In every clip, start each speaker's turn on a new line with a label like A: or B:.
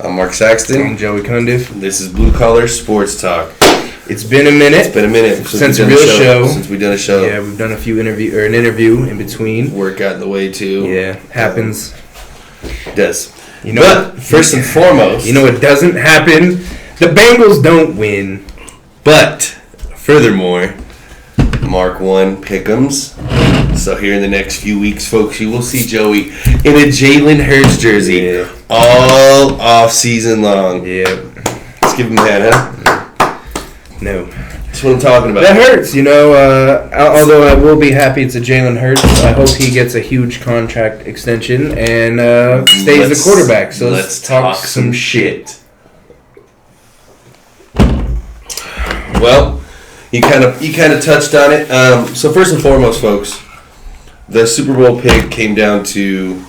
A: I'm Mark Saxton.
B: I'm Joey Cundiff.
A: This is Blue Collar Sports Talk.
B: It's been a minute.
A: It's been a minute
B: since a real show.
A: Since we've done a show.
B: Yeah, we've done an interview in between.
A: Work got in the way too.
B: Yeah, happens.
A: It does.
B: You know,
A: but first and foremost,
B: you know what doesn't happen? The Bengals don't win.
A: But furthermore, Mark won Pick'ems. So here in the next few weeks, folks, you will see Joey in a Jalen Hurts jersey all off season long.
B: Yeah.
A: Let's give him a hand, huh?
B: No.
A: That's what I'm talking about.
B: That hurts, you know. Although I will be happy it's a Jalen Hurts. I hope he gets a huge contract extension and stays the quarterback. So let's talk some shit.
A: Well, you kind of touched on it. So first and foremost, folks, the Super Bowl pick came down to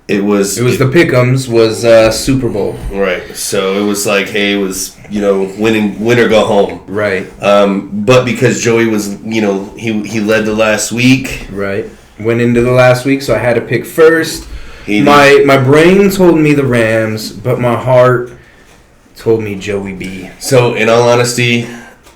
A: the Pick'ems was
B: Super Bowl.
A: Right. So it was like, hey, it was win or go home.
B: Right.
A: But because Joey was he led the last week.
B: Right. Went into the last week, so I had to pick first. My brain told me the Rams, but my heart told me Joey B.
A: So in all honesty,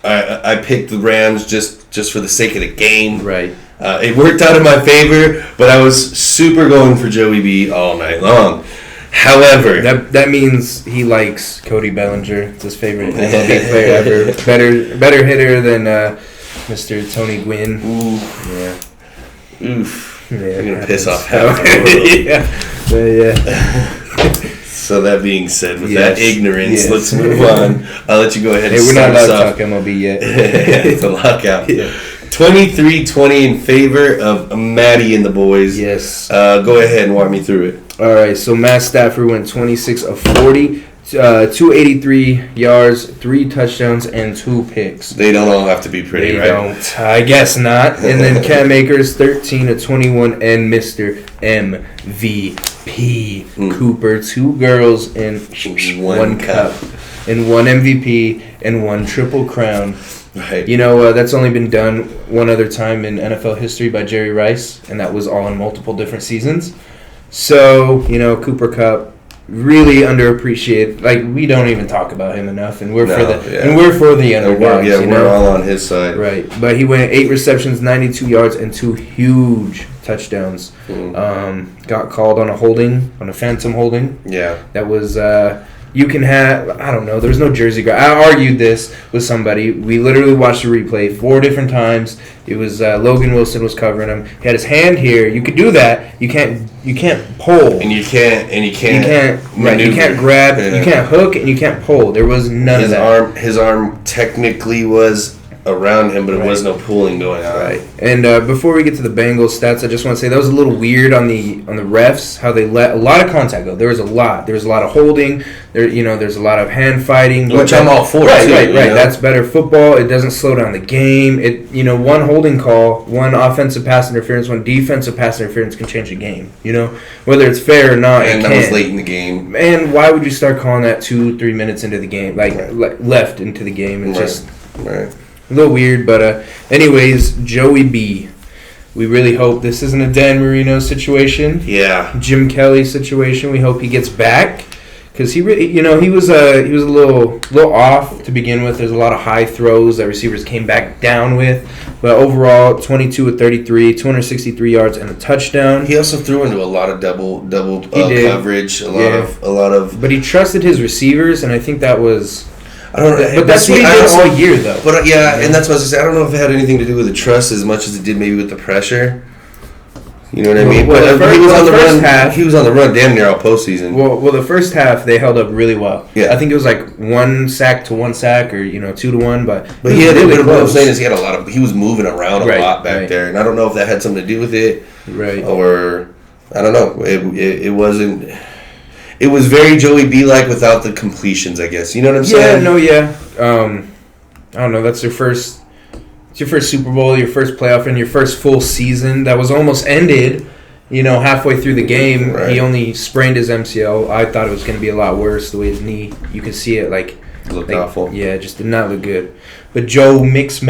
A: I picked the Rams just for the sake of the game.
B: Right.
A: It worked out in my favor, but I was super going for Joey B all night long. However,
B: that means he likes Cody Bellinger. It's his favorite MLB player ever. Better hitter than Mr. Tony Gwynn.
A: Oof.
B: Yeah.
A: Oof. Yeah, you're gonna piss off half
B: the world. Yeah.
A: So that being said, with that ignorance, let's move on. I'll let you go ahead and
B: we're not allowed
A: to
B: talk MLB yet.
A: It's a lockout. Yeah. 23-20 in favor of Maddie and the boys.
B: Yes.
A: Go ahead and walk me through it.
B: All right, so Matt Stafford went 26 of 40, 283 yards, 3 touchdowns, and 2 picks.
A: They don't all have to be pretty,
B: they
A: right?
B: Don't. I guess not. And then Cam Akers, 13 of 21, and Mr. MVP Cooper, 2 girls and 1 cup. And 1 MVP and 1 triple crown.
A: Right.
B: You know, that's only been done one other time in NFL history by Jerry Rice, and that was all in multiple different seasons. So, Cooper Kupp, really underappreciated. Like, we don't even talk about him enough, and we're for the underdogs.
A: We're all on his side.
B: Right. But he went 8 receptions, 92 yards, and 2 huge touchdowns. Got called on a phantom holding.
A: Yeah.
B: That was... you can have, I don't know, there's no jersey guard. I argued this with somebody. We literally watched the replay 4 different times. It was Logan Wilson was covering him. He had his hand here. You could do that. You can't pull.
A: And you can't
B: right, you can't grab, you can't hook, and you can't pull. There was none of that.
A: His arm technically was around him, but it was no pulling going on.
B: Right. And before we get to the Bengals stats, I just want to say that was a little weird on the refs, how they let a lot of contact go. There was a lot of holding. There's a lot of hand fighting,
A: which I'm all for.
B: Right. That's better football. It doesn't slow down the game. One holding call, one offensive pass interference, one defensive pass interference can change the game. Whether it's fair or not.
A: And that was late in the game.
B: And why would you start calling that 2-3 minutes into the game, left into the game? It's just
A: right.
B: A little weird, but anyways, Joey B. We really hope this isn't a Dan Marino situation.
A: Yeah.
B: Jim Kelly situation. We hope he gets back because he really, he was a little off to begin with. There's a lot of high throws that receivers came back down with, but overall, 22 of 33, 263 yards and a touchdown.
A: He also threw into a lot of double coverage. A lot of.
B: But he trusted his receivers, and I think that was.
A: I don't know,
B: but that's what he did all year, though.
A: But and that's what I was going to say. I don't know if it had anything to do with the trust as much as it did maybe with the pressure. You know what I mean?
B: Well,
A: he was on the run.
B: Half,
A: he was on the run damn near all postseason.
B: Well, the first half they held up really well.
A: Yeah,
B: I think it was like 1 sack to 1 sack, or 2 to 1. But
A: he had really what I'm saying is he had a lot of. He was moving around a lot back there, and I don't know if that had something to do with it,
B: right?
A: Or I don't know. It wasn't. It was very Joey B-like without the completions, I guess. You know what I'm saying?
B: I don't know. That's your first. It's your first Super Bowl, your first playoff, and your first full season that was almost ended. Halfway through the game, He only sprained his MCL. I thought it was going to be a lot worse. The way his knee, you could see it
A: looked awful.
B: Yeah, it just did not look good. But Joe Mixon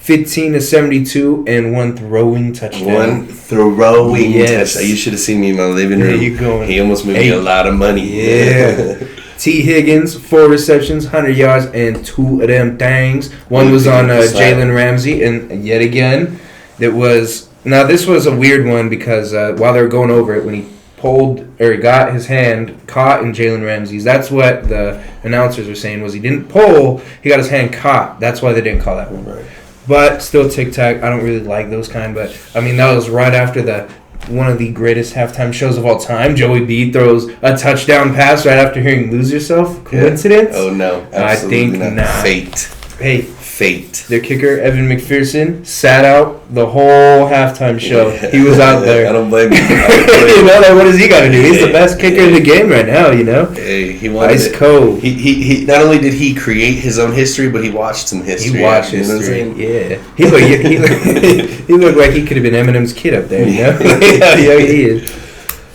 B: 15-72, and one throwing touchdown.
A: One throwing touchdown. You should have seen me in my living room.
B: There you going.
A: He almost made me a lot of money.
B: Yeah. T. Higgins, 4 receptions, 100 yards, and 2 of them things. One was on Jalen Ramsey, and yet again, it was... Now, this was a weird one because while they were going over it, when he he got his hand caught in Jalen Ramsey's, that's what the announcers were saying, was he didn't pull, he got his hand caught. That's why they didn't call that one.
A: Right.
B: But still tic-tac. I don't really like those kind, but, I mean, that was right after one of the greatest halftime shows of all time. Joey B throws a touchdown pass right after hearing Lose Yourself. Coincidence?
A: Yeah. Oh, no. Absolutely
B: I think not.
A: Fate.
B: Their kicker, Evan McPherson, sat out the whole halftime show. Yeah. He was out there.
A: I don't blame you.
B: What does he got to do? He's the best kicker in the game right now,
A: Hey, he wanted
B: Ice cold.
A: He not only did he create his own history, but he watched some history.
B: He watched history. Yeah. He looked like he could have been Eminem's kid up there,
A: Yeah,
B: he is.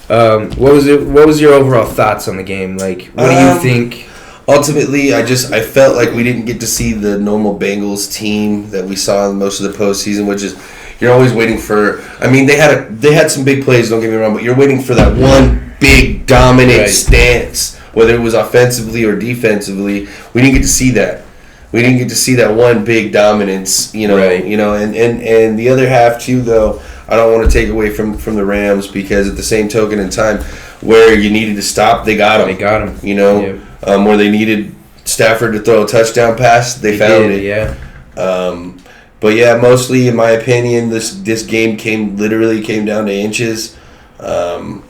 B: What was your overall thoughts on the game? Like, what do you think?
A: Ultimately, I felt like we didn't get to see the normal Bengals team that we saw in most of the postseason, which is you're always waiting for. I mean, they had some big plays. Don't get me wrong, but you're waiting for that one big dominant stance, whether it was offensively or defensively. We didn't get to see that. We didn't get to see that one big dominance. And the other half too, though. I don't want to take away from the Rams because at the same token in time, where you needed to stop, they got him.
B: They got him.
A: Yep. Where they needed Stafford to throw a touchdown pass, they found it. Yeah. But yeah, mostly in my opinion, this game came down to inches. And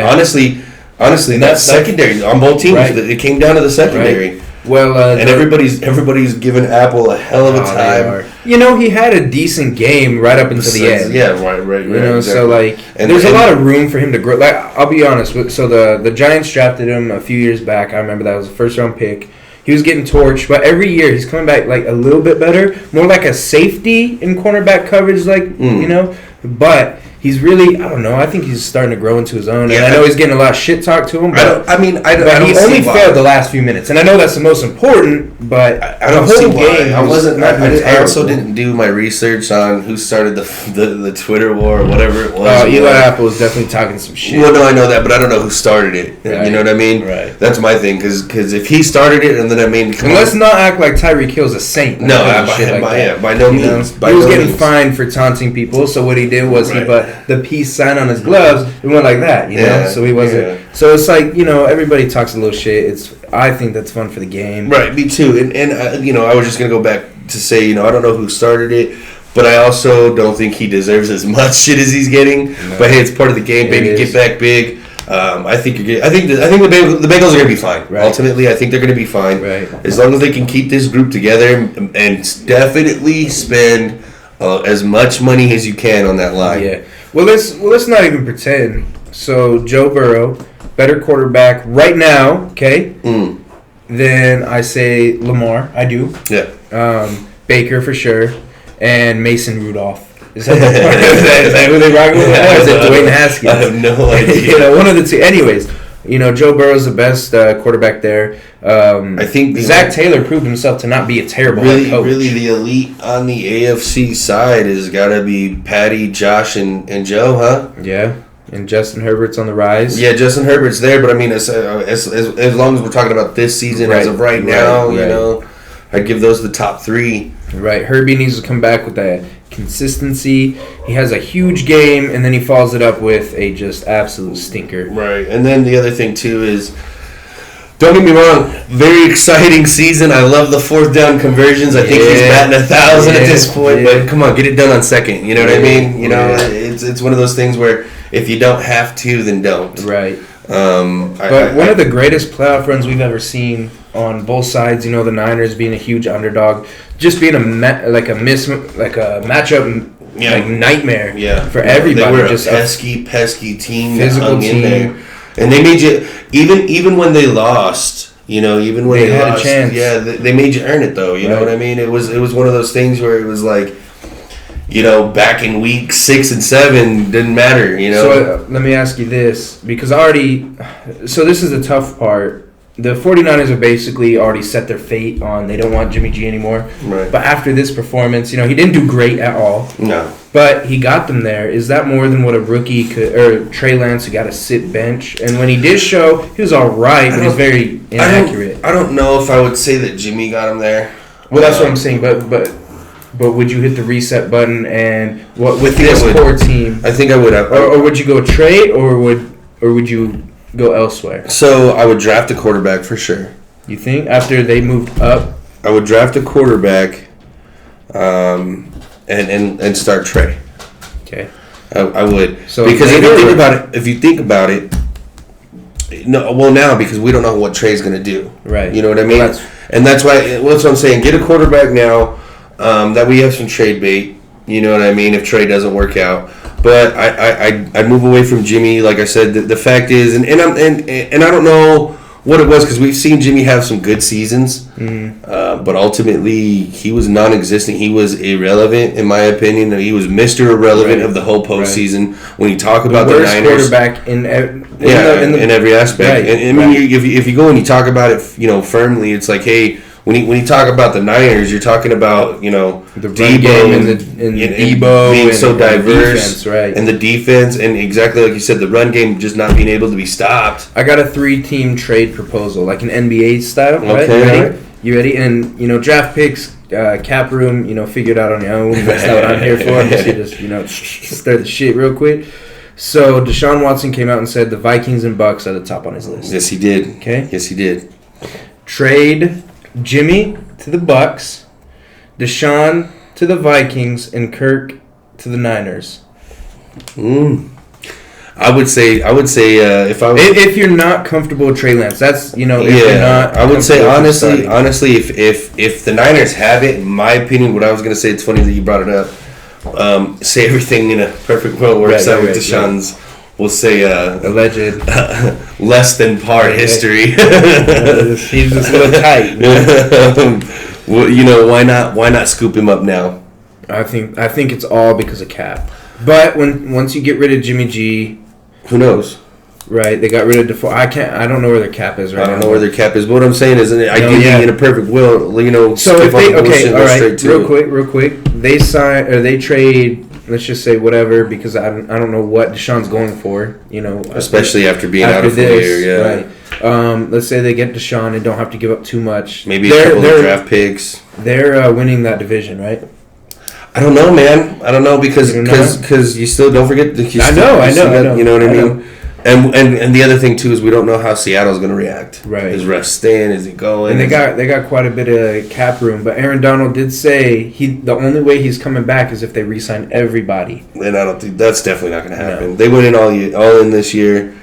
A: honestly, that secondary on both teams, it came down to the secondary.
B: Right. Well,
A: and everybody's giving Apple a hell of a time.
B: He had a decent game right up until the end.
A: Yeah, right.
B: Exactly. So there's a lot of room for him to grow. Like, I'll be honest. So the Giants drafted him a few years back. I remember that was a first round pick. He was getting torched, but every year he's coming back like a little bit better, more like a safety in cornerback coverage, But he's really, I don't know. I think he's starting to grow into his own. And I know he's getting a lot of shit talked to him. But he only failed the last few minutes. And I know that's the most important, but
A: I don't see why. I also didn't do my research on who started the Twitter war or whatever it was.
B: Eli Apple was definitely talking some shit.
A: Well, no, I know that, but I don't know who started it.
B: Right.
A: You know what I mean?
B: Right.
A: That's my thing, because if he started it, and then
B: let's not act like Tyreek Hill's a saint.
A: No, by no means.
B: He was getting fined for taunting people, so what he did was he put the peace sign on his gloves and went like that, so he wasn't. Yeah. So it's like, everybody talks a little shit. I think that's fun for the game.
A: Right, me too. And I was just gonna go back to say, I don't know who started it, but I also don't think he deserves as much shit as he's getting. No. But hey, it's part of the game, baby. Get back big. I think the Bengals are gonna be fine. Right. Ultimately, I think they're gonna be fine.
B: Right.
A: As long as they can keep this group together and definitely spend as much money as you can on that line.
B: Yeah. Well, let's not even pretend. So Joe Burrow, better quarterback right now, okay? Then I say Lamar. I do.
A: Yeah.
B: Baker for sure, and Mason Rudolph. Is that who they rock with? Or is it Dwayne Haskins?
A: I have no idea.
B: One of the two. Anyways, Joe Burrow's the best quarterback there.
A: I think
B: Zach Taylor proved himself to not be a terrible head coach.
A: Really, the elite on the AFC side has got to be Patty, Josh, and Joe, huh?
B: Yeah, and Justin Herbert's on the rise.
A: Yeah, Justin Herbert's there, but I mean, as long as we're talking about this season, as of right now, I'd give those the top three.
B: Right, Herbie needs to come back with that consistency. He has a huge game, and then he follows it up with a just absolute stinker.
A: Right, and then the other thing too is, don't get me wrong, very exciting season. I love the fourth down conversions. I think he's batting 1,000 at this point. But come on, get it done on second. You know what I mean? It's one of those things where if you don't have to, then don't.
B: Right. But one of the greatest playoff runs we've ever seen on both sides. The Niners being a huge underdog, just being a matchup like nightmare.
A: Yeah.
B: For everybody.
A: They were just a pesky team,
B: physical
A: that hung
B: team.
A: In there. And they made you even when they lost. Even when they
B: had
A: lost,
B: a chance.
A: Yeah, they made you earn it though. You know what I mean? It was one of those things where it was like, back in week 6 and 7 didn't matter.
B: So let me ask you this, because so this is the tough part. the 49ers have basically already set their fate on they don't want Jimmy G anymore.
A: Right.
B: But after this performance, he didn't do great at all.
A: No.
B: But he got them there. Is that more than what a rookie could, or Trey Lance who got to sit bench? And when he did show, he was all right, but he's very inaccurate.
A: I don't know if I would say that Jimmy got him there.
B: Well, that's what I'm saying. But would you hit the reset button and with this core team?
A: I think I would have.
B: Or would you go trade, or would you go elsewhere?
A: So I would draft a quarterback for sure.
B: You think after they moved up?
A: I would draft a quarterback, and start Trey.
B: Okay.
A: I would.
B: So
A: because if you think about it, no. Well, now because we don't know what Trey's going to do.
B: Right.
A: You know what I mean?
B: Well,
A: that's why. That's what I'm saying. Get a quarterback now. That we have some trade bait. You know what I mean? If Trey doesn't work out. But I'd move away from Jimmy. Like I said, the fact is, and I don't know what it was because we've seen Jimmy have some good seasons, but ultimately he was non-existent. He was irrelevant, in my opinion. He was Mr. Irrelevant of the whole postseason. When you talk about the Niners,
B: quarterback in
A: every aspect.
B: Right,
A: and I mean, if you go and you talk about it, firmly, it's like, hey. When you talk about the Niners, you're talking about,
B: the run
A: Debo
B: game and Debo
A: being so diverse,
B: defense, right?
A: And the defense, and exactly like you said, the run game just not being able to be stopped.
B: I got a 3-team trade proposal, like an NBA style. Right?
A: Okay,
B: You ready? And draft picks, cap room, figure it out on your own. That's not what I'm here for. I'm just stir the shit real quick. So Deshaun Watson came out and said the Vikings and Bucks are the top on his list.
A: Yes, he did.
B: Okay.
A: Yes, he did.
B: Trade Jimmy to the Bucks, Deshaun to the Vikings, and Kirk to the Niners.
A: I would say if I was,
B: if you're not comfortable with Trey Lance, that's if you're not.
A: I would say honestly, if the Niners have it, in my opinion, what I was gonna say, it's funny that you brought it up. Say everything in a perfect world works out with Deshaun's. Right. We'll say
B: alleged
A: less than par history.
B: He's just a little tight.
A: Well, why not scoop him up now?
B: I think it's all because of cap. But once you get rid of Jimmy G,
A: who knows?
B: Right, they got rid of Defoe. I don't know where their cap is right now.
A: I don't know where their cap is. But what I'm saying is, ideally, in a perfect world,
B: So if they all right, real quick, they sign or they trade. Let's just say whatever, because I don't know what Deshaun's going for,
A: Especially after being out of the year,
B: right. Let's say they get Deshaun and don't have to give up too much.
A: Maybe a couple of draft picks.
B: They're winning that division, right?
A: I don't know, man. I don't know because you still don't forget. I
B: know.
A: You know what I mean? And the other thing too is we don't know how Seattle's going to react.
B: Right.
A: Is Russ staying? Is he going?
B: And they got quite a bit of cap room. But Aaron Donald did say the only way he's coming back is if they re-sign everybody.
A: And I don't think that's definitely not going to happen. No. They went in all in this year.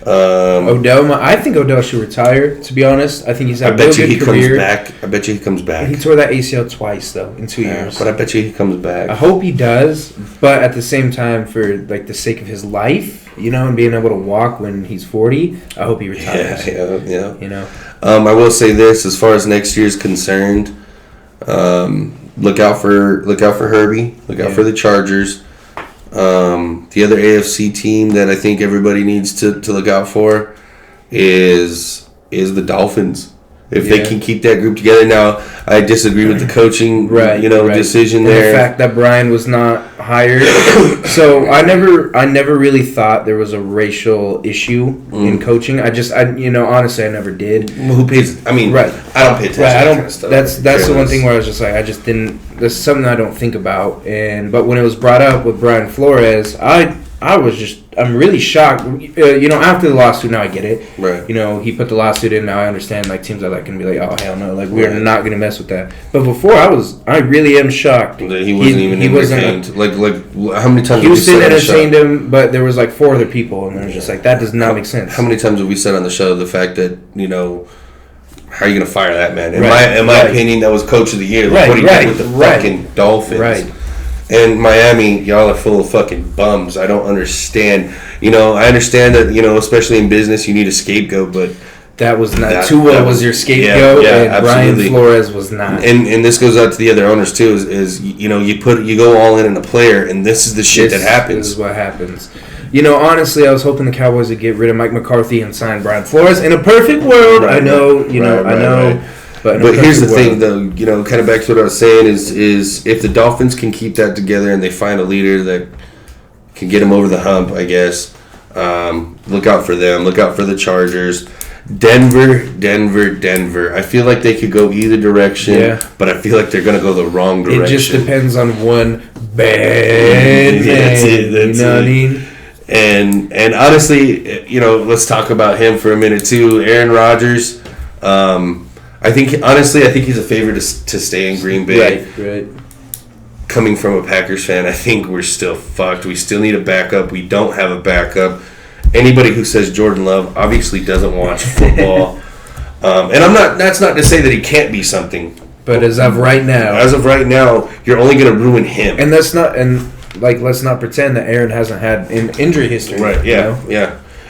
B: Odell, I think Odell should retire. To be honest, I think he's had a real good career.
A: I bet you he comes back.
B: He tore that ACL twice though in 2 years.
A: But I bet you he comes back.
B: I hope he does. But at the same time, for the sake of his life, and being able to walk when he's 40, I hope he retires.
A: Yeah. I will say this: as far as next year is concerned, look out for Herbie. Look out for the Chargers. The other AFC team that I think everybody needs to look out for is the Dolphins. If they can keep that group together. Now, I disagree with the coaching decision there.
B: The fact that Brian was not hired. So I never really thought there was a racial issue in coaching. Honestly, I never did.
A: Well, who pays? I mean,
B: right.
A: I don't pay attention to that kind of stuff.
B: That's the one thing where I was just like, I just didn't. There's something I don't think about. But when it was brought up with Brian Flores, I'm really shocked. After the lawsuit, now I get it.
A: Right.
B: He put the lawsuit in. Now I understand. Teams are going to be like, oh hell no, we're not going to mess with that. But before I really am shocked
A: that he wasn't even entertained. Like how many times
B: Houston entertained him, but there was 4 other people, and it was just that does not make sense.
A: How many times have we said on the show the fact that how are you going to fire that man? In my opinion, that was coach of the year. What he did with the fucking Dolphins.
B: Right.
A: And Miami, y'all are full of fucking bums. I don't understand. I understand that, especially in business, you need a scapegoat, but
B: that was not. Tua was your scapegoat, and absolutely. Brian Flores was not.
A: And this goes out to the other owners too. Is you go all in a player, and this is the shit that happens.
B: This is what happens. Honestly, I was hoping the Cowboys would get rid of Mike McCarthy and sign Brian Flores. In a perfect world, I know, I know.
A: Right. But here's the thing, though. Kind of back to what I was saying is if the Dolphins can keep that together and they find a leader that can get them over the hump, I guess. Look out for them. Look out for the Chargers. Denver. I feel like they could go either direction, but I feel like they're going to go the wrong direction.
B: It just depends on one bad man.
A: That's it.
B: You know what I mean?
A: And honestly, let's talk about him for a minute too. Aaron Rodgers. I think he's a favorite to stay in Green Bay.
B: Right.
A: Coming from a Packers fan, I think we're still fucked. We still need a backup. We don't have a backup. Anybody who says Jordan Love obviously doesn't watch football. And that's not to say that he can't be something.
B: But as of right now,
A: you're only going to ruin him.
B: And let's not pretend that Aaron hasn't had an injury history.
A: Right, yeah.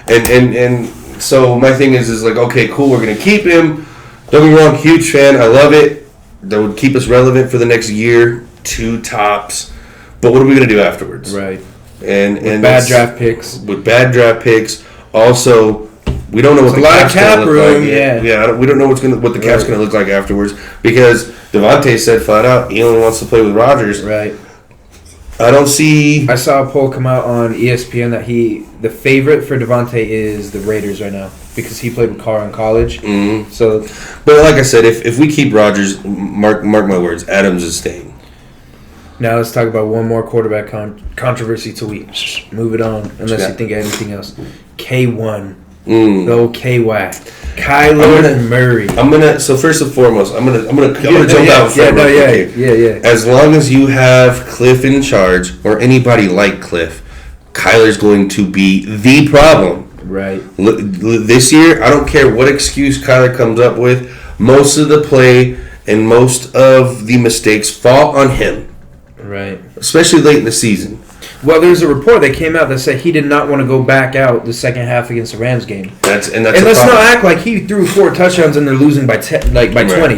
A: And so my thing is like, okay, cool, we're going to keep him. Don't get me wrong, huge fan. I love it. That would keep us relevant for the next year, 2 tops. But what are we going to do afterwards?
B: Right.
A: And
B: with bad draft picks.
A: With bad draft picks. Also, we don't know what the cap's going to look like. Yeah, we don't know what the cap's going to look like afterwards because Devontae said flat out he only wants to play with Rodgers.
B: Right.
A: I
B: saw a poll come out on ESPN that the favorite for Devontae is the Raiders right now because he played with Carr in college.
A: Mm-hmm.
B: So,
A: but like I said, if we keep Rodgers, mark my words, Adams is staying.
B: Now let's talk about one more quarterback controversy till we move it on, unless you think of anything else. K1. The old K-Wack. Kyler Murray.
A: So first and foremost, I'm gonna jump out.
B: Yeah.
A: As long as you have Cliff in charge or anybody like Cliff, Kyler's going to be the problem.
B: Right.
A: This year, I don't care what excuse Kyler comes up with. Most of the play and most of the mistakes fall on him.
B: Right.
A: Especially late in the season.
B: Well, there's a report that came out that said he did not want to go back out the second half against the Rams game.
A: That's
B: let's not act like he threw 4 touchdowns and they're losing by 20.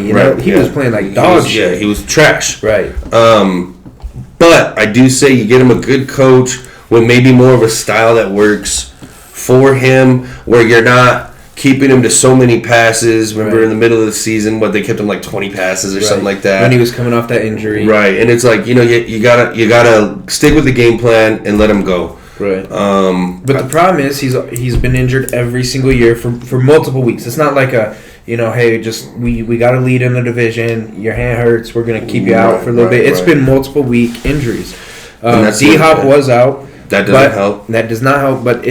B: You know, he was playing like dog shit.
A: Yeah, he was trash.
B: Right.
A: But I do say you get him a good coach with maybe more of a style that works for him, where you're not keeping him to so many passes. Remember in the middle of the season, they kept him like 20 passes or something like that.
B: When he was coming off that injury.
A: Right, and it's like, you gotta stick with the game plan and let him go.
B: Right. But the problem is he's been injured every single year for multiple weeks. It's not like hey, just we got a lead in the division. Your hand hurts. We're gonna keep you out for a little bit. It's been multiple week injuries. D-Hop was out.
A: That doesn't help.
B: That does not help. But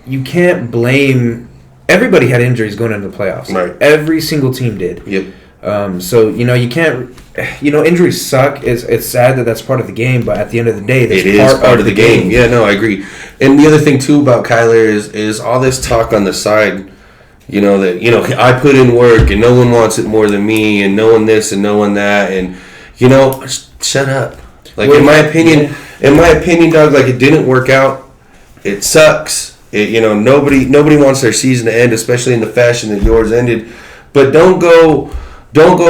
B: you can't blame. Everybody had injuries going into the playoffs.
A: Right.
B: Every single team did.
A: Yep.
B: So you can't. Injuries suck. It's sad that that's part of the game, but at the end of the day,
A: it is part of the game. Yeah, no, I agree. And the other thing too about Kyler is all this talk on the side. I put in work and no one wants it more than me, and no one this and no one that, and shut up. Like in my opinion, dog, like it didn't work out. It sucks. Nobody wants their season to end, especially in the fashion that yours ended. But don't go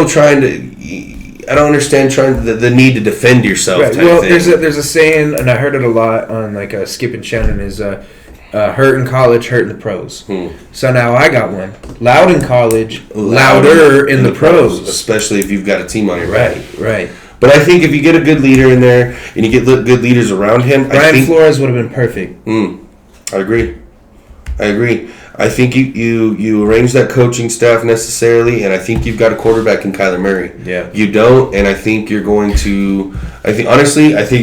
A: trying to. I don't understand the need to defend yourself.
B: Right. Well, there's a saying, and I heard it a lot on Skip and Shannon is hurt in college, hurt in the pros. So now I got one. Loud in college, louder in the pros.
A: Especially if you've got a team on your back.
B: Right.
A: But I think if you get a good leader in there and you get good leaders around him,
B: Brian Flores would have been perfect.
A: I agree. I think you arrange that coaching staff necessarily, and I think you've got a quarterback in Kyler Murray.
B: Yeah.
A: You don't, and I think you're going to. I think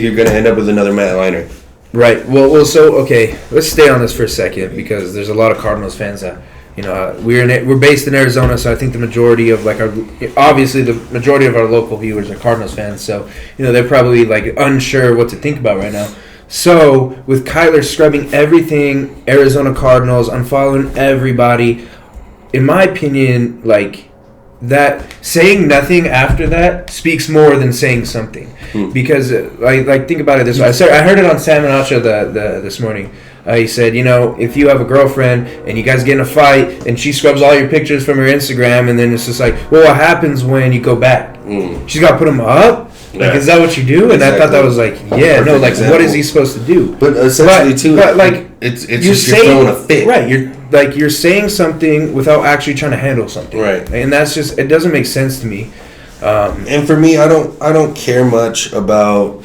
A: you're going to end up with another Matt Leinart.
B: Right. Well. So okay, let's stay on this for a second because there's a lot of Cardinals fans that we're based in Arizona, so I think the majority of the majority of our local viewers are Cardinals fans. So they're probably unsure what to think about right now. So, with Kyler scrubbing everything, Arizona Cardinals, unfollowing everybody, in my opinion, that saying nothing after that speaks more than saying something. Because, think about it this way. I heard it on Sam and Acha this morning. He said, if you have a girlfriend and you guys get in a fight and she scrubs all your pictures from her Instagram, and then it's just like, well, what happens when you go back? She's got to put them up? Is that what you do? And exactly. I thought that was what is he supposed to do?
A: But essentially, it's just you're throwing a fit.
B: Right, you're saying something without actually trying to handle something.
A: Right.
B: And that's just, it doesn't make sense to me.
A: And for me, I don't care much about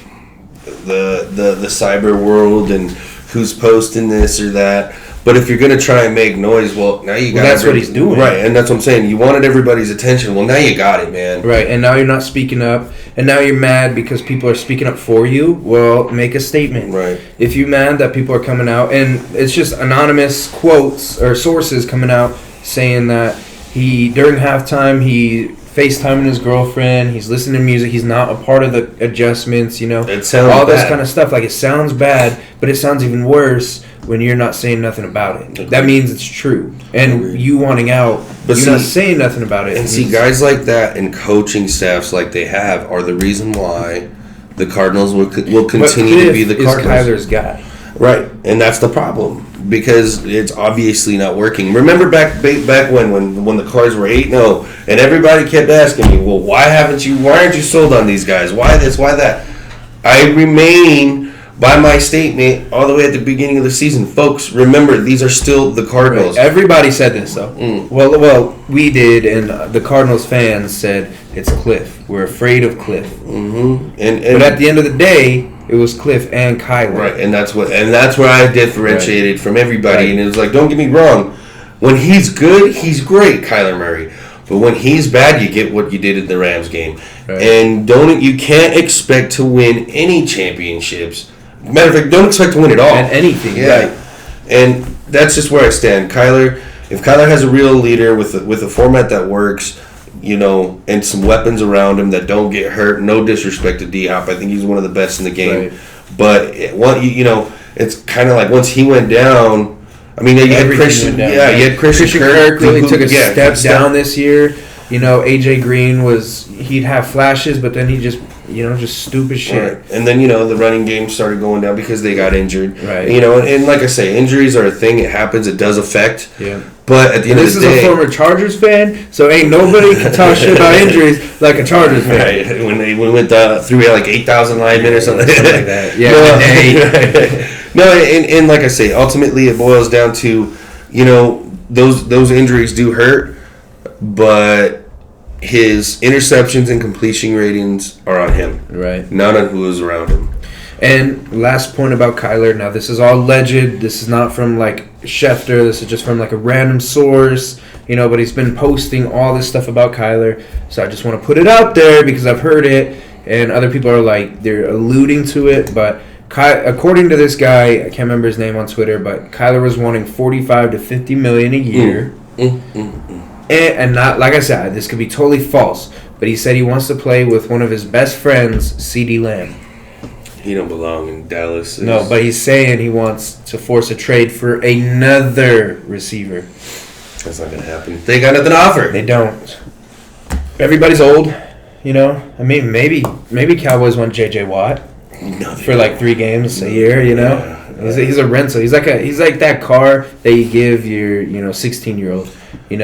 A: the cyber world and who's posting this or that. But if you're gonna try and make noise, well, now you got.
B: Well, that's what he's doing,
A: right? And that's what I'm saying. You wanted everybody's attention. Well, now you got it, man.
B: Right, and now you're not speaking up, and now you're mad because people are speaking up for you. Well, make a statement.
A: Right.
B: If you're mad that people are coming out, and it's just anonymous quotes or sources coming out saying that during halftime he FaceTiming his girlfriend, he's listening to music, he's not a part of the adjustments,
A: It sounds
B: all this
A: bad.
B: kind of stuff. Like, it sounds bad, but it sounds even worse when you're not saying nothing about it. Agreed. That means it's true. And Agreed. You wanting out, but you're not saying nothing about it.
A: And see, guys like that and coaching staffs like they have are the reason why the Cardinals will continue to be the Cardinals.
B: Kyler's guy.
A: Right, and that's the problem. Because it's obviously not working. Remember back when the Cards were 8-0 and everybody kept asking me, well, why aren't you sold on these guys? Why this? Why that? I remain by my statement all the way at the beginning of the season. Folks, remember, these are still the Cardinals.
B: Right. Everybody said this, though. Well, we did, and the Cardinals fans said, it's Cliff. We're afraid of Cliff.
A: Mm-hmm.
B: But at the end of the day, it was Cliff and Kyler.
A: Right, and that's where I differentiated from everybody. Right. And it was like, don't get me wrong, when he's good, he's great, Kyler Murray. But when he's bad, you get what you did in the Rams game. Right. And you can't expect to win any championships. Matter of fact, don't expect to win it all.
B: And anything,
A: yeah. Right. And that's just where I stand. If Kyler has a real leader with a format that works, and some weapons around him that don't get hurt. No disrespect to D-Hop. I think he's one of the best in the game. Right. But it's kind of like once he went down. I mean, you had Christian. Yeah, you had Christian
B: Kirk really took a step down this year. AJ Green he'd have flashes, but then he just stupid shit.
A: Right. And then the running game started going down because they got injured.
B: Right.
A: And like I say, injuries are a thing. It happens. It does affect.
B: Yeah.
A: But at the end of the day,
B: this is a former Chargers fan, so ain't nobody can talk shit about injuries like a Chargers fan.
A: Right. When they went through like 8,000 linemen or something
B: like that. Yeah.
A: No, and like I say, ultimately it boils down to, those injuries do hurt, but his interceptions and completion ratings are on him.
B: Right.
A: Not on who is around him.
B: And last point about Kyler. Now, this is all alleged. This is not from, Schefter. This is just from, a random source. But he's been posting all this stuff about Kyler. So I just want to put it out there because I've heard it. And other people are, they're alluding to it. But according to this guy, I can't remember his name on Twitter, but Kyler was wanting $45 to $50 million a year. And not, like I said, this could be totally false. But he said he wants to play with one of his best friends, CeeDee Lamb.
A: He don't belong in Dallas.
B: No, but he's saying he wants to force a trade for another receiver.
A: That's not going to happen. They got nothing to offer.
B: They don't. Everybody's old, I mean, maybe Cowboys want J.J. Watt for 3 games a year,
A: Yeah.
B: He's a rental. He's like that car that you give your 16-year-old. You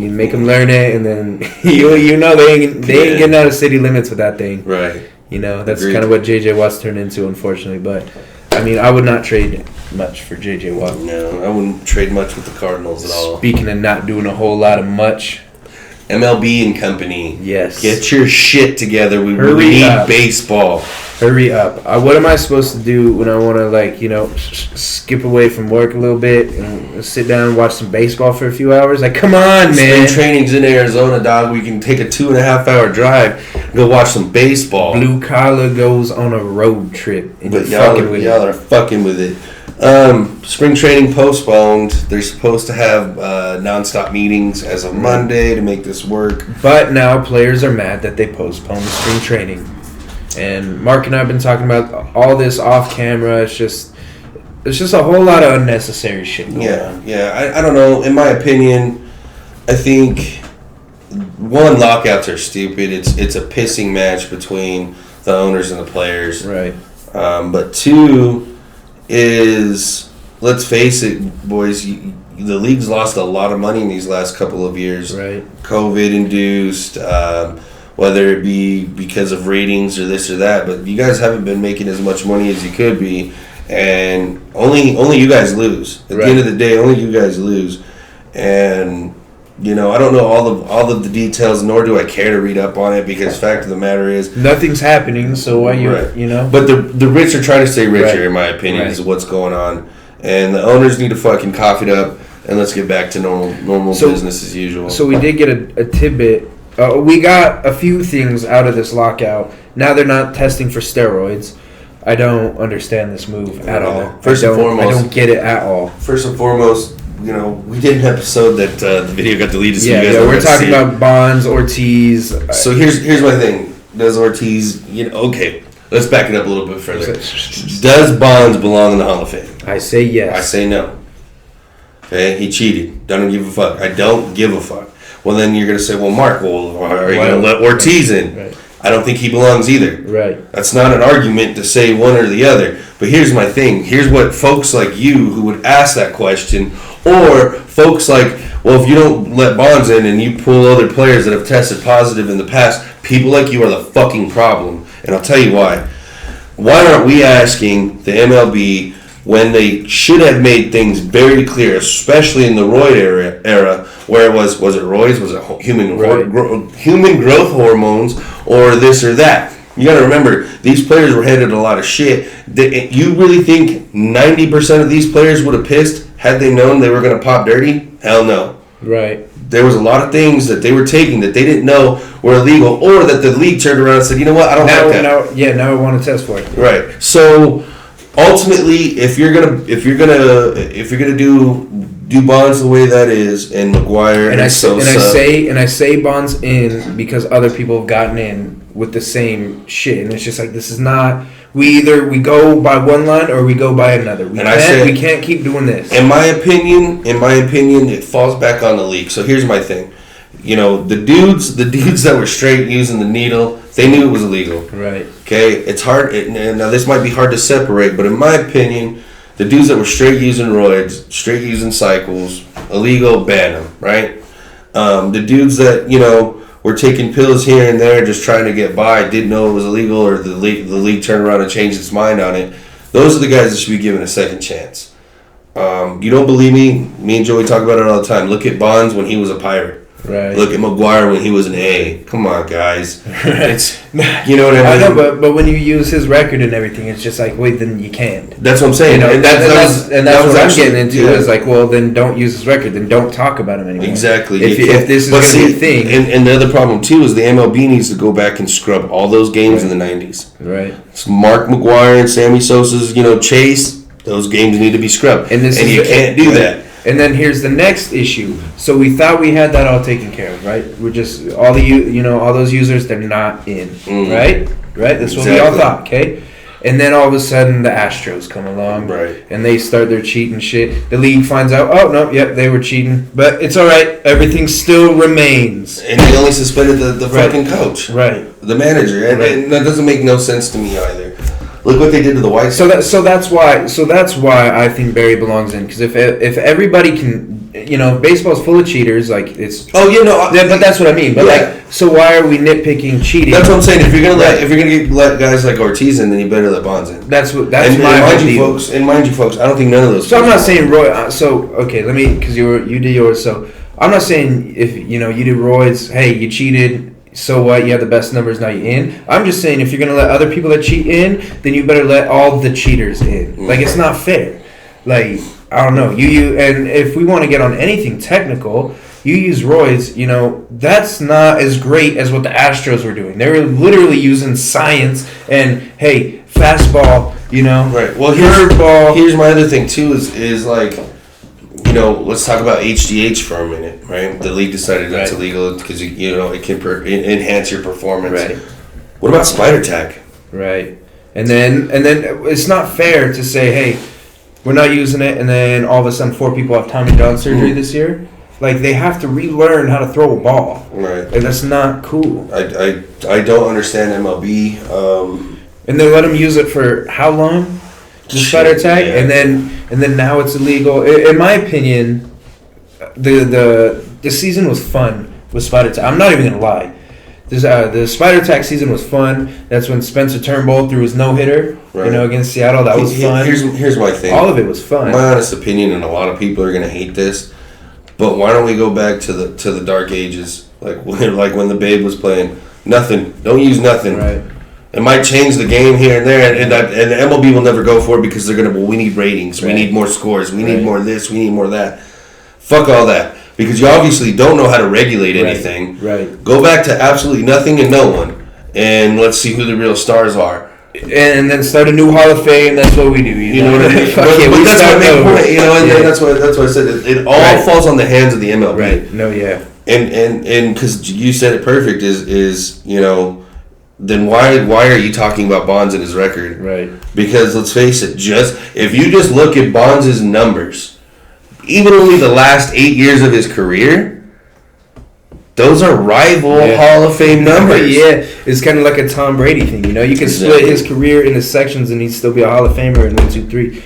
B: make them learn it, and then they ain't getting out of city limits with that thing.
A: Right.
B: That's kind of what J.J. Watt's turned into, unfortunately. But, I mean, I would not trade much for J.J. Watt.
A: No, I wouldn't trade much with the Cardinals at all.
B: Speaking of not doing a whole lot of much.
A: MLB and company.
B: Yes.
A: Get your shit together. We really need baseball.
B: Hurry up. What am I supposed to do when I want to, skip away from work a little bit and sit down and watch some baseball for a few hours? Come on, man.
A: Spring training's in Arizona, dog. We can take a 2.5-hour drive and go watch some baseball.
B: Blue Collar goes on a road trip. And
A: but y'all are fucking with it. Spring training postponed. They're supposed to have nonstop meetings as of Monday to make this work.
B: But now players are mad that they postponed the spring training. And Mark and I have been talking about all this off camera. It's just a whole lot of unnecessary shit going on.
A: Yeah. I don't know. In my opinion, I think one, lockouts are stupid. It's a pissing match between the owners and the players.
B: Right.
A: But two is, let's face it, boys. The league's lost a lot of money in these last couple of years.
B: Right.
A: COVID induced. Whether it be because of ratings or this or that, but you guys haven't been making as much money as you could be, and only you guys lose. At the end of the day, only you guys lose, and. I don't know all of the details, nor do I care to read up on it because fact of the matter is
B: nothing's happening. So why
A: But the rich are trying to stay richer, in my opinion, is what's going on, and the owners need to fucking cough it up and let's get back to normal business as usual.
B: So we did get a tidbit. We got a few things out of this lockout. Now they're not testing for steroids. I don't understand this move at all.
A: First and foremost,
B: I don't get it at all.
A: First and foremost. We did an episode that the video got deleted. So
B: you guys we're talking about Bonds, Ortiz.
A: So here's my thing. Does Ortiz, okay, let's back it up a little bit further. Does Bonds belong in the Hall of Fame?
B: I say yes.
A: I say no. Okay, he cheated. Don't give a fuck. I don't give a fuck. Well, then you're going to say, well, Mark, are you going to let Ortiz in?
B: Right.
A: I don't think he belongs either.
B: Right.
A: That's not an argument to say one or the other. But here's my thing. Here's what folks like you who would ask that question, or folks like, well, if you don't let Bonds in and you pull other players that have tested positive in the past, people like you are the fucking problem. And I'll tell you why. Why aren't we asking the MLB when they should have made things very clear, especially in the roid era where it was it roids, was it human growth hormones, or this or that? You got to remember, these players were headed a lot of shit. You really think 90% of these players would have pissed had they known they were going to pop dirty? Hell no.
B: Right.
A: There was a lot of things that they were taking that they didn't know were illegal, or that the league turned around and said, you know what, I don't like that.
B: Now I want to test for it.
A: Right. So ultimately, if you're gonna do Bonds the way that is, and McGuire and
B: I say Bonds in because other people have gotten in with the same shit, and it's just like, this is not. We go by one line or we go by another. We can't keep doing this. In my opinion, it falls back on the league. So here's my thing. The dudes that were straight using the needle, they knew it was illegal. Right.
A: Okay? It's hard. Now this might be hard to separate, but in my opinion, the dudes that were straight using roids, straight using cycles, illegal, ban them. Right. The dudes that were taking pills here and there, just trying to get by, didn't know it was illegal, or the league turned around and changed its mind on it. Those are the guys that should be given a second chance. You don't believe me? Me and Joey talk about it all the time. Look at Bonds when he was a Pirate.
B: Right.
A: Look at McGuire when he was an A. Come on, guys. It's you know what I mean?
B: I know, but when you use his record and everything, it's just like, wait, then you can't.
A: That's what I'm saying.
B: And that's what I'm getting into. Is like, well, then don't use his record. Then don't talk about him anymore.
A: Exactly.
B: If this is going to be a thing.
A: And the other problem too is the MLB needs to go back and scrub all those games in the '90s.
B: Right.
A: It's Mark McGuire and Sammy Sosa's, Chase. Those games need to be scrubbed, and you can't do that.
B: And then here's the next issue. So we thought we had that all taken care of, right? We're just all those users, they're not in, right? Right. That's what we all thought. Okay. And then all of a sudden the Astros come along,
A: right?
B: And they start their cheating shit. The league finds out, oh no, yep, they were cheating, but it's all right. Everything still remains.
A: And they only suspended the fucking coach,
B: right?
A: The manager, and that doesn't make no sense to me either. Look what they did to the White Sox.
B: So that's why I think Barry belongs in, because if everybody can, baseball's full of cheaters, like it's.
A: Oh,
B: but that's what I mean. But so why are we nitpicking cheating?
A: That's what I'm saying. If you're gonna let guys like Ortiz in, then you better let Bonds in.
B: That's my
A: mind you, folks. I don't think none of those.
B: So I'm not saying Roy. Okay, let me, because you did yours. So I'm not saying if you did Roy's. Hey, you cheated. So what? You have the best numbers, now you're in. I'm just saying, if you're gonna let other people that cheat in, then you better let all the cheaters in. Like, it's not fair. Like, I don't know. And if we want to get on anything technical, you use roids. That's not as great as what the Astros were doing. They were literally using science and hey, fastball.
A: Right. Well,
B: curveball.
A: Here's my other thing too. Is like. Let's talk about HGH for a minute, right? The league decided that's illegal because it can enhance your performance.
B: Right.
A: What about spider tack?
B: Right. And then it's not fair to say, hey, we're not using it, and then all of a sudden 4 people have Tommy John surgery this year. Like, they have to relearn how to throw a ball.
A: Right.
B: And that's not cool.
A: I don't understand MLB.
B: And they let them use it for how long? The spider tag, and then now it's illegal. In my opinion, the season was fun with spider tag. I'm not even gonna lie. The Spider Tack season was fun. That's when Spencer Turnbull threw his no-hitter, against Seattle. That was fun.
A: Here's my thing.
B: All of it was fun.
A: My honest opinion, and a lot of people are gonna hate this, but why don't we go back to the dark ages, like when the Babe was playing? Nothing. Don't use nothing.
B: Right.
A: It might change the game here and there, and the MLB will never go for it because they're gonna. Well, we need ratings.
B: Right.
A: We need more scores. We need more this. We need more that. Fuck all that. Because you obviously don't know how to regulate anything.
B: Right.
A: Go back to absolutely nothing and no one, and let's see who the real stars are.
B: And then start a new Hall of Fame. That's what we do. You know what I mean?
A: But that's my main point. And that's why I said it all falls on the hands of the MLB.
B: Right. No. Yeah.
A: And because you said it perfect is then why are you talking about Bonds and his record?
B: Right.
A: Because let's face it, if you just look at Bonds' numbers, even only the last 8 years of his career, those are rival Hall of Fame numbers.
B: Yeah, it's kind of like a Tom Brady thing. You can split his career into sections and he'd still be a Hall of Famer in 1, 2, 3.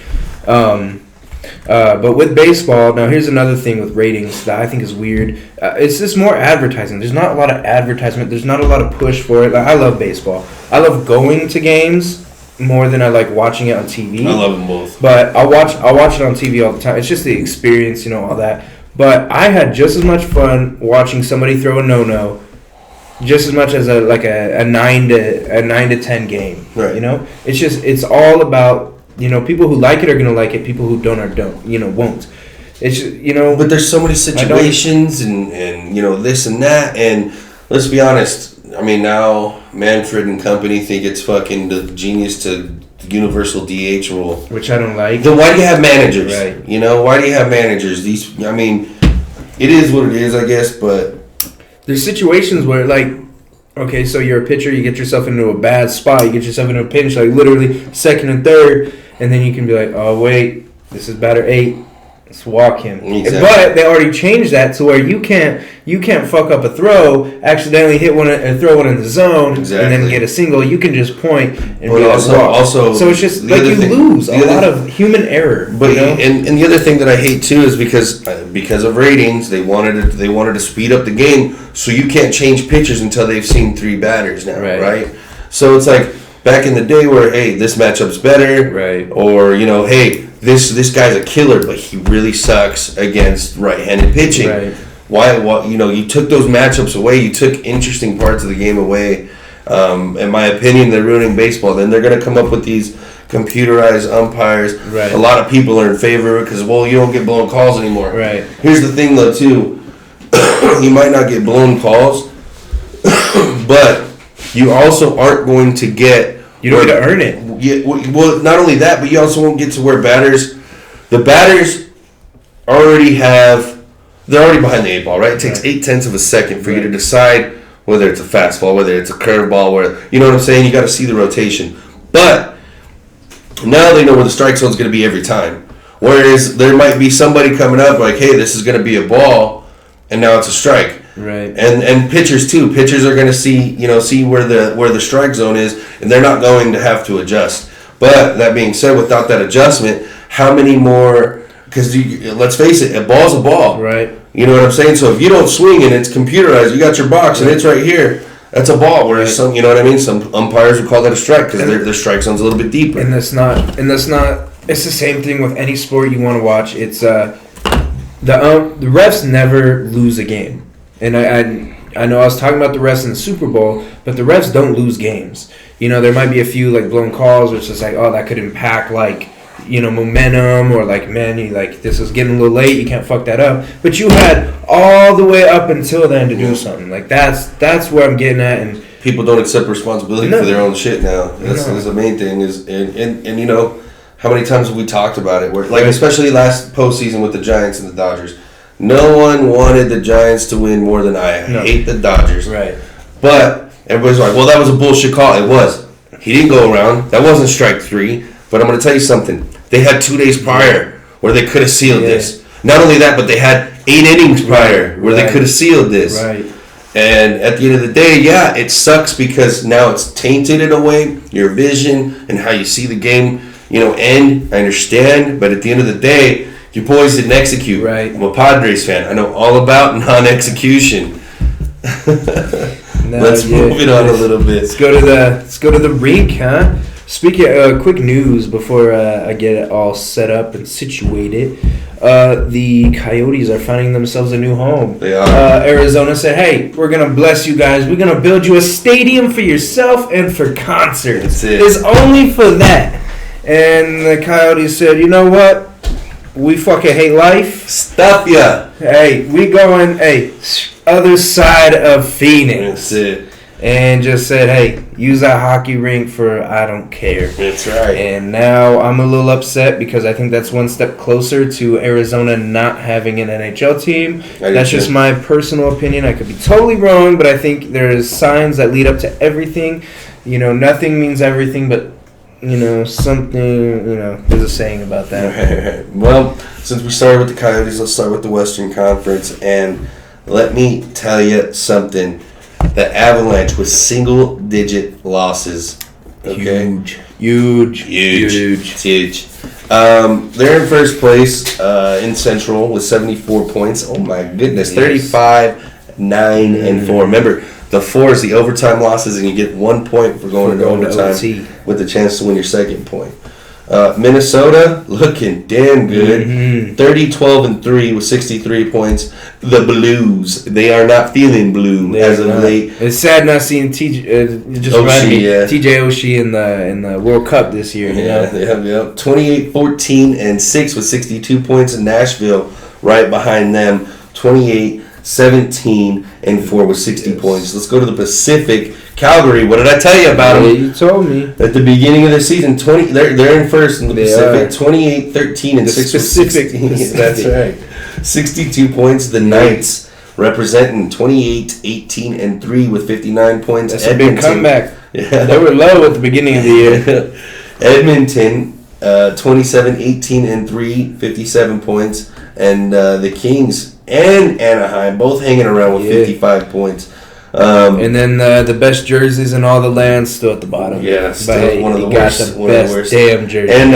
B: But with baseball, now here's another thing with ratings that I think is weird. It's just more advertising. There's not a lot of advertisement. There's not a lot of push for it. Like, I love baseball. I love going to games more than I like watching it on TV.
A: I love them both.
B: But I'll watch it on TV all the time. It's just the experience, all that. But I had just as much fun watching somebody throw a no-no, just as much as a 9 to 10 game.
A: Right.
B: It's all about people who like it are gonna like it. People who don't won't. It's
A: But there's so many situations and this and that, and let's be honest. I mean, now Manfred and company think it's fucking the genius to universal DH rule,
B: which I don't like.
A: Then why do you have managers?
B: Right.
A: Why do you have managers? It is what it is, I guess. But
B: there's situations where, okay, so you're a pitcher, you get yourself into a bad spot, you get yourself into a pinch, like literally second and third, and then you can be like, oh wait, this is batter 8. Let's walk him.
A: Exactly.
B: But they already changed that to where you can't fuck up a throw, accidentally hit one and throw one in the zone, and then get a single. You can just point and be
A: also,
B: so it's just like you lose a lot of human error.
A: But and the other thing that I hate too is because of ratings, they wanted to speed up the game, so you can't change pitchers until they've seen 3 batters now, right? So it's like back in the day where this matchup's better,
B: right?
A: Or hey. This guy's a killer, but he really sucks against right-handed pitching.
B: Right.
A: Why? You took those matchups away. You took interesting parts of the game away. In my opinion, they're ruining baseball. Then they're going to come up with these computerized umpires.
B: Right.
A: A lot of people are in favor of it because, you don't get blown calls anymore.
B: Right.
A: Here's the thing, though, too. You might not get blown calls, but you also aren't going to get...
B: You don't get to earn it.
A: Yeah, well, not only that, but you also won't get to where the batters they're already behind the 8 ball, right? It takes 0.8 of a second for you to decide whether it's a fastball, whether it's a curveball, you know what I'm saying? You got to see the rotation. But now they know where the strike zone is going to be every time. Whereas there might be somebody coming up like, hey, this is going to be a ball, and now it's a strike.
B: Right.
A: And pitchers too. Pitchers are going to see where the strike zone is, and they're not going to have to adjust. But that being said, without that adjustment, how many more? Because let's face it, a ball's a ball.
B: Right.
A: You know what I'm saying? So if you don't swing and it's computerized, you got your box and it's right here. That's a ball. Whereas some, you know what I mean? Some umpires would call that a strike because their strike zone's a little bit deeper.
B: And that's not. It's the same thing with any sport you want to watch. It's the refs never lose a game. And I know I was talking about the refs in the Super Bowl, but the refs don't lose games. There might be a few blown calls, which is that could impact momentum, or this is getting a little late, you can't fuck that up. But you had all the way up until then to do something. That's where I'm getting at. And
A: people don't accept responsibility for their own shit now. That's the main thing is, and how many times have we talked about it? Where especially last postseason with the Giants and the Dodgers. No one wanted the Giants to win more than I hate the Dodgers.
B: Right.
A: But everybody's like, well, that was a bullshit call. It was. He didn't go around. That wasn't strike 3. But I'm going to tell you something. They had 2 days prior where they could have sealed this. Not only that, but they had 8 innings prior where they could have sealed this.
B: Right.
A: And at the end of the day, it sucks because now it's tainted in a way, your vision and how you see the game, end. I understand. But at the end of the day, your boys didn't execute.
B: Right.
A: I'm a Padres fan. I know all about non-execution. Let's move it on a little bit.
B: Let's go to the rink, huh? Speaking of quick news before I get it all set up and situated, the Coyotes are finding themselves a new home.
A: They are.
B: Arizona said, "Hey, we're gonna bless you guys. We're gonna build you a stadium for yourself and for concerts.
A: That's it.
B: It's only for that." And the Coyotes said, "You know what? We fucking hate life.
A: Stuff ya.
B: Hey, we going other side of Phoenix."
A: That's it.
B: And just said, "Hey, use that hockey rink for I don't care."
A: That's right.
B: And now I'm a little upset because I think that's one step closer to Arizona not having an NHL team. That's just my personal opinion. I could be totally wrong, but I think there's signs that lead up to everything. You know, nothing means everything, but, you know, something, you know, there's a saying about that.
A: Right. Well, since we started with the Coyotes, let's start with the Western Conference. And let me tell you something. The Avalanche with single-digit losses. Okay?
B: Huge.
A: It's huge. They're in first place in Central with 74 points. Oh, my goodness. 35, 9, and 4. Remember, the 4 is the overtime losses, and you get 1 point for going into overtime with the chance to win your second point. Minnesota looking damn good. 30, 12, and 3 with 63 points. The Blues, they are not feeling blue as of late.
B: It's sad not seeing TJ Oshie in the World Cup this year.
A: Yeah. 28, 14, and 6 with 62 points in Nashville, right behind them. 28, 17, and 4 with 60 points. Let's go to the Pacific. Calgary, what did I tell you about them?
B: You told me.
A: At the beginning of the season, they're in first in the Pacific. 28, 13, and 6 with 16. That's right. 62 points. The Knights representing 28, 18, and 3 with 59 points.
B: That's a big comeback. Yeah. They were low at the beginning of the year.
A: Edmonton, 27, 18, and 3, 57 points. And the Kings and Anaheim both hanging around with 55 points.
B: And then the best jerseys in all the land still at the bottom.
A: Yeah, still one of the worst.
B: One of the best damn jerseys.
A: And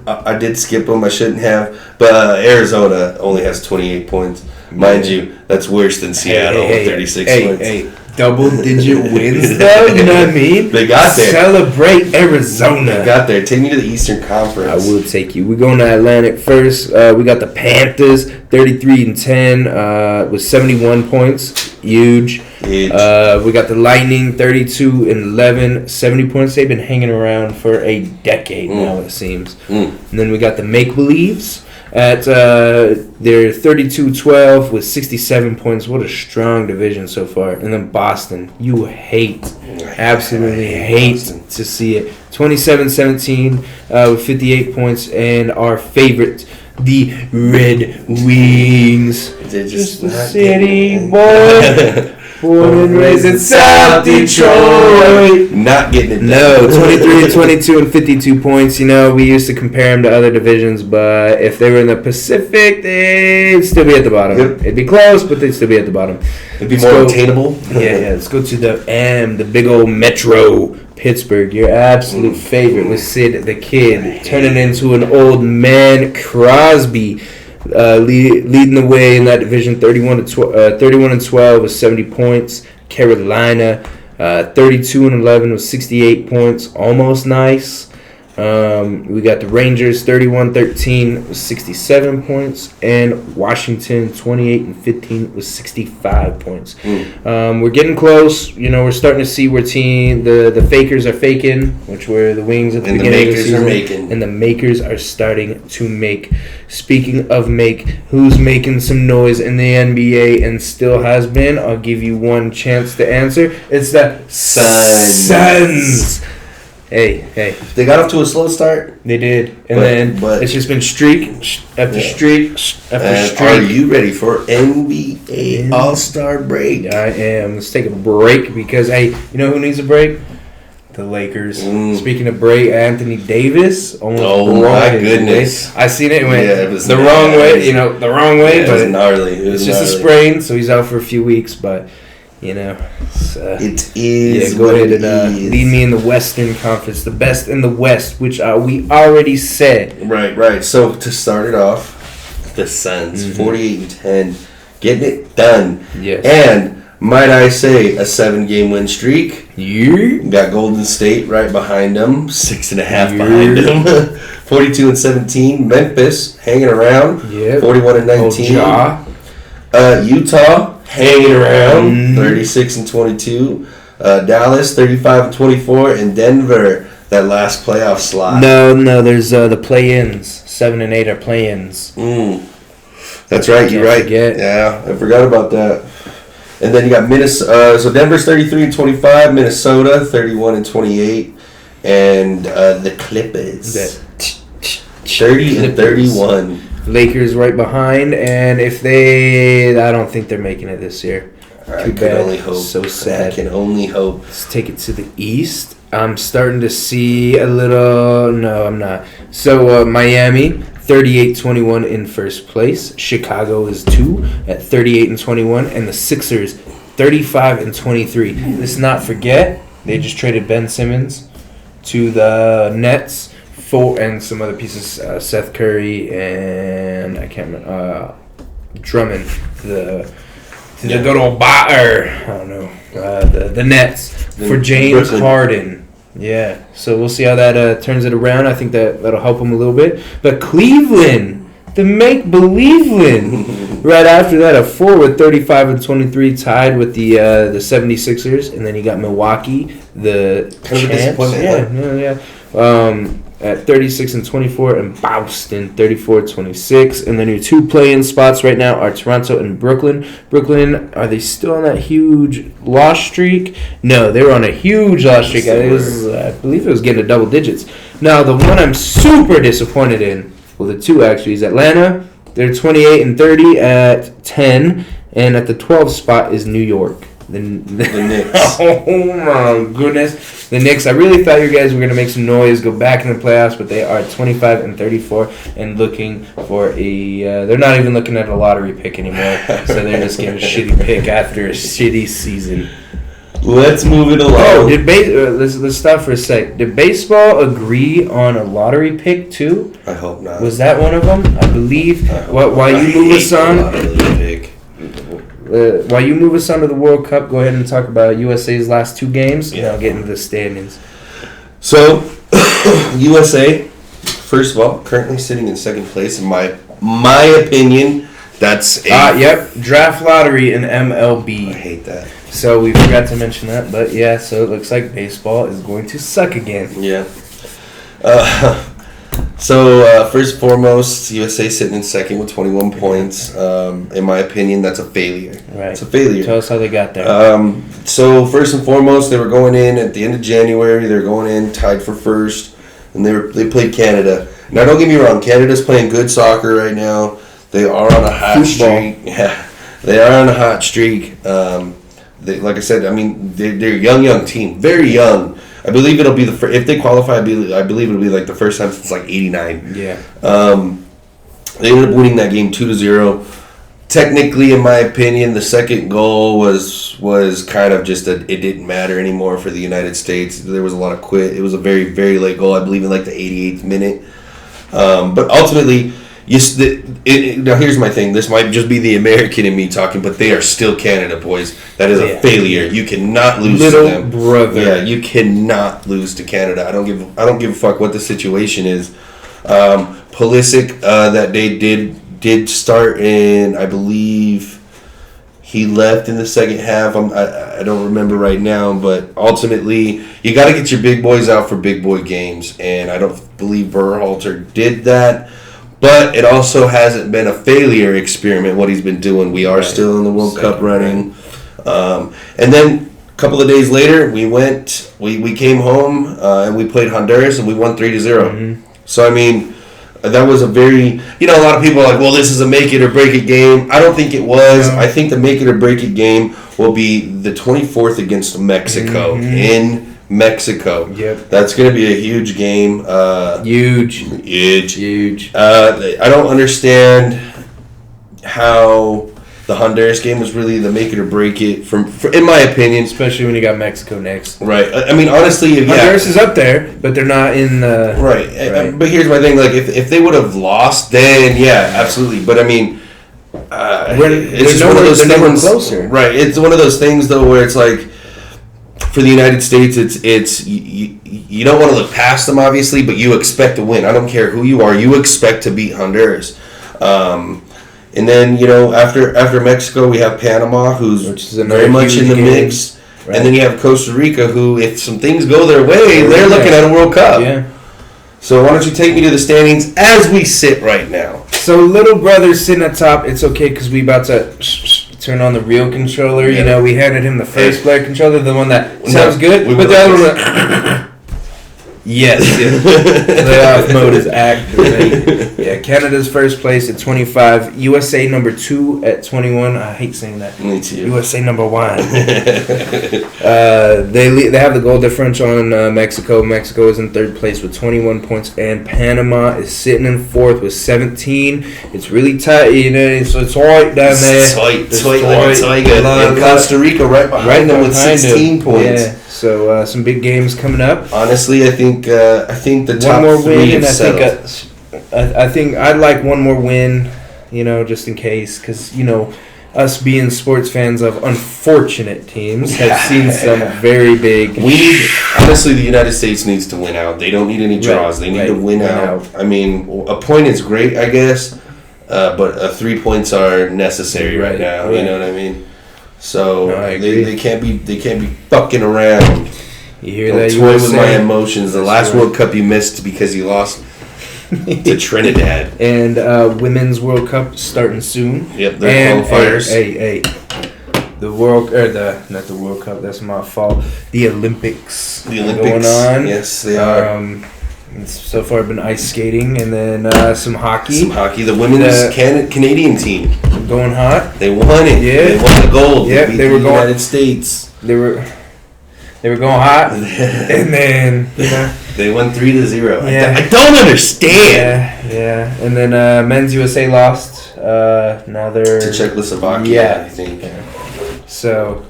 A: I did skip them. I shouldn't have. But Arizona only has 28 points. Mind you, that's worse than Seattle with 36 points.
B: Double-digit wins, though. You know what I mean?
A: They got there.
B: Celebrate Arizona.
A: They got there. Take me to the Eastern Conference.
B: I will take you. We're going to Atlantic first. We got the Panthers, 33 and 10 with 71 points. Huge. We got the Lightning, 32 and 11, 70 points. They've been hanging around for a decade now, it seems. And then we got the Make Believes at they're 32-12 with 67 points. What a strong division so far. And then Boston, you absolutely hate to see it. 27-17 with 58 points, and our favorite, the Red Wings.
A: They're just
B: a city boy. Born and raised in South Detroit.
A: Not getting it done.
B: No, 23 22 and 52 points. You know, we used to compare them to other divisions, but if they were in the Pacific, they'd still be at the bottom.
A: Yep.
B: It'd be close, but they'd still be at the bottom.
A: It'd be more attainable.
B: Yeah. Let's go to the big old Metro. Pittsburgh, your absolute favorite with Sid the Kid, turning into an old man. Crosby leading the way in that division, 31 and 12 with 70 points. Carolina, 32 and 11 with 68 points, almost nice. We got the Rangers, 31-13 with 67 points, and Washington, 28 and 15 with 65 points. We're getting close. You know, we're starting to see where the fakers are faking, which were the Wings at the beginning of the season, and the makers are starting to make. Speaking of make, who's making some noise in the NBA and still has been? I'll give you one chance to answer. It's the Suns. Hey.
A: They got off to a slow start.
B: They did. And then it's just been streak after streak after streak.
A: Are you ready for NBA All-Star break?
B: I am. Let's take a break because, hey, you know who needs a break? The Lakers. Speaking of break, Anthony Davis.
A: Oh, my goodness.
B: I seen it and went
A: it was
B: the wrong way. The wrong way.
A: Yeah,
B: but
A: it was gnarly.
B: It's just a sprain, so he's out for a few weeks, but... You know,
A: it is.
B: Yeah, go ahead and lead me in the Western Conference, the best in the West, which we already said.
A: Right. So to start it off, the Suns, 48 and 10, getting it done.
B: Yes.
A: And might I say, a 7-game win streak.
B: Yeah.
A: Got Golden State right behind them, 6.5 behind them. 42-17. Memphis hanging around, 41-19. Utah hanging around, 36-22. Dallas 35-24, and Denver that last playoff slot.
B: No, there's the play-ins. 7 and 8 are play-ins.
A: That's right. You're right.
B: Forget.
A: Yeah, I forgot about that. And then you got Minnesota. So Denver's 33-25, Minnesota 31-28, and the Clippers 30-31.
B: Lakers right behind, and I don't think they're making it this year.
A: I can only hope.
B: So sad.
A: I can only hope.
B: Let's take it to the East. I'm starting to see a little. No, I'm not. So Miami, 38-21 in first place. Chicago is 2 at 38-21, and the Sixers, 35-23. Let's not forget they just traded Ben Simmons to the Nets and some other pieces. Seth Curry and I can't remember. Drummond to the good old I don't know, the Nets for James Harden. Yeah, so we'll see how that turns it around. I think that'll help them a little bit. But Cleveland, the make-believe-land, right after that, a 4 with 35-23, tied with the 76ers, and then you got Milwaukee, the
A: kind of a disappointment.
B: Yeah. At 36-24, and Boston 34-26, and then your 2 play-in spots right now are Toronto and Brooklyn. Brooklyn, are they still on that huge loss streak? No, they were on a huge loss streak. I believe it was getting to double digits. Now the one I'm super disappointed in, well, the 2 actually, is Atlanta. They're 28-30 at 10, and at the 12th spot is New York. The
A: Knicks.
B: Oh my goodness. The Knicks, I really thought you guys were going to make some noise, go back in the playoffs, but they are 25-34 and looking for they're not even looking at a lottery pick anymore. So they're just getting a shitty pick after a shitty season.
A: Let's move it along.
B: Let's stop for a sec. Did baseball agree on a lottery pick too?
A: I hope not.
B: Was that one of them? I believe. While you move us on. While you move us on to the World Cup, go ahead and talk about USA's last 2 games, and I'll get into the standings.
A: So, USA, first of all, currently sitting in second place. In my opinion, that's
B: draft lottery in MLB.
A: I hate that.
B: So we forgot to mention that, but yeah, so it looks like baseball is going to suck again.
A: Yeah. So, first and foremost, USA sitting in second with 21 points. In my opinion, that's a failure.
B: Right.
A: It's a failure.
B: Tell us how they got there.
A: So, first and foremost, they were going in at the end of January. They were going in tied for first, and they played Canada. Now, don't get me wrong. Canada's playing good soccer right now. They are on a hot streak. Yeah, they are on a hot streak. Like I said, I mean, they're a young team. Very young. I believe it'll be if they qualify. I believe it'll be like the first time since like '89.
B: Yeah.
A: They ended up winning that game 2-0. Technically, in my opinion, the second goal was kind of just it didn't matter anymore for the United States. There was a lot of quit. It was a very, very late goal. I believe in like the 88th minute. But ultimately, now here's my thing. This might just be the American in me talking, but they are still Canada, boys. That is a failure. You cannot lose to them.
B: Little brother.
A: Yeah, you cannot lose to Canada. I don't give a fuck what the situation is. Pulisic, that day did start in, I believe he left in the second half. I don't remember right now, but ultimately you got to get your big boys out for big boy games, and I don't believe Berhalter did that. But it also hasn't been a failure experiment, what he's been doing. We are still in the World Cup running. And then a couple of days later, we came home, and we played Honduras, and we won 3-0. Mm-hmm. So, I mean, that was a very, a lot of people are like, well, this is a make it or break it game. I don't think it was. I think the make it or break it game will be the 24th against Mexico in Mexico.
B: Yep.
A: That's going to be a huge game.
B: Huge.
A: I don't understand how the Honduras game was really the make it or break it, in my opinion.
B: Especially when you got Mexico next.
A: Right. I mean, honestly,
B: Honduras is up there, but they're not in the...
A: Right. But here's my thing. Like, if they would have lost, then, yeah, absolutely. But, I mean, It's just one of those things.
B: Closer.
A: Right. It's one of those things though where it's like, for the United States, it's you don't want to look past them, obviously, but you expect to win. I don't care who you are. You expect to beat Honduras. And then, after Mexico, we have Panama, who's very much in the mix. Right. And then you have Costa Rica, who, if some things go their way, they're looking at a World Cup. Yeah. So why don't you take me to the standings as we sit right now?
B: So little brother's sitting at top. It's okay because we about to turn on the real controller. Yeah. We handed him the first player controller, the one that sounds good. But the other one... Yes. Playoff mode is active. Yeah, Canada's first place at 25. USA number 2 at 21. I hate saying that.
A: Me too.
B: USA number 1. They have the goal differential on Mexico. Mexico is in third place with 21 points, and Panama is sitting in fourth with 17. It's really tight, so it's tight down there.
A: Tight. And Costa Rica right behind them with 16 points.
B: Yeah. So some big games coming up.
A: Honestly, I think the top
B: one more
A: three
B: win,
A: have settled.
B: I think I'd like one more win, just in case, because us being sports fans of unfortunate teams have seen some very big.
A: Honestly, the United States needs to win out. They don't need any draws. They need to win out. I mean, a point is great, I guess, but 3 points are necessary right now. Right. You know what I mean? So they can't be fucking around.
B: You hear
A: Don't
B: that?
A: toy with my emotions. The last World Cup you missed because you lost to Trinidad.
B: And Women's World Cup starting soon.
A: Yep, they're qualifiers.
B: Hey. Not the World Cup. That's my fault. The Olympics.
A: Going on. Yes, they are.
B: It's so far been ice skating and then some hockey.
A: The women's Canadian team
B: going hot.
A: They won it. Yeah, they won the gold.
B: Yeah,
A: they were going United States.
B: They were going hot, and then
A: they won 3-0.
B: Yeah.
A: I don't understand.
B: Yeah. And then men's USA lost. Now they're
A: to Czechoslovakia. I think.
B: So.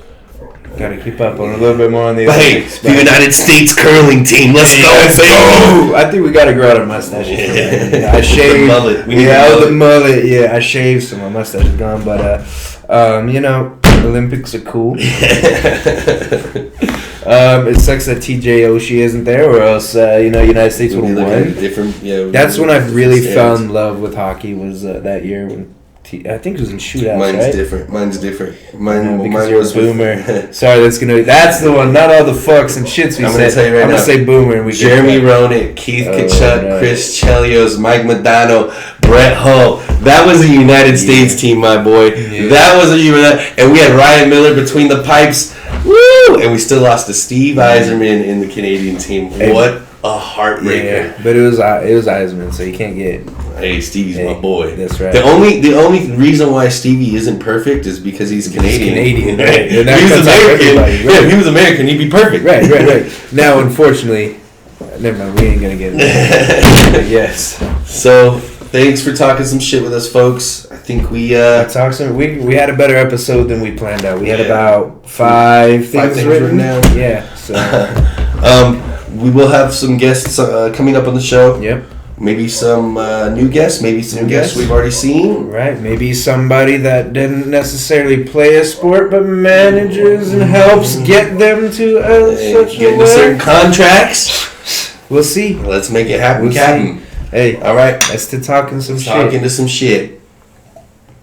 B: Got to keep up on a little bit more on the
A: Olympics. The United States curling team. Let's go,
B: baby. I think we got to grow out our mustaches. Yeah. I shaved.
A: The mullet.
B: The mullet. Yeah, I shaved, so my mustache is gone. But, Olympics are cool. It sucks that TJ Oshie isn't there, or else, United States would have won. That's when I really fell in love with hockey, was that year when I think it was in shootouts.
A: Mine's different.
B: Mine was Boomer. Sorry, that's the one. Not all the fucks and shits we said. I'm gonna say Boomer. And
A: Jeremy Roenick, Keith Tkachuk, Chris Chelios, Mike Modano, Brett Hull. That was a United States team, my boy. Yeah. That was and we had Ryan Miller between the pipes. Woo! And we still lost to Steve Yzerman in the Canadian team. What a heartbreaker!
B: Yeah, but it was Yzerman, so you can't get.
A: Hey, Stevie's my boy.
B: That's right.
A: The only reason why Stevie isn't perfect is because he's Canadian.
B: Right?
A: If he was American, if he was American, he'd be perfect.
B: Right. Now, unfortunately, never mind. We ain't gonna get it. Yes.
A: So, thanks for talking some shit with us, folks. I think we
B: we had a better episode than we planned out. We had about 5 things written down. Yeah. So.
A: We will have some guests coming up on the show.
B: Yep.
A: Maybe some new guests. Maybe some guests we've already seen.
B: Right. Maybe somebody that didn't necessarily play a sport but manages and helps get them to
A: get certain contracts.
B: We'll see.
A: Let's make it happen, Captain.
B: Hey.
A: All right.
B: Let's talking some shit.
A: Talking to some shit.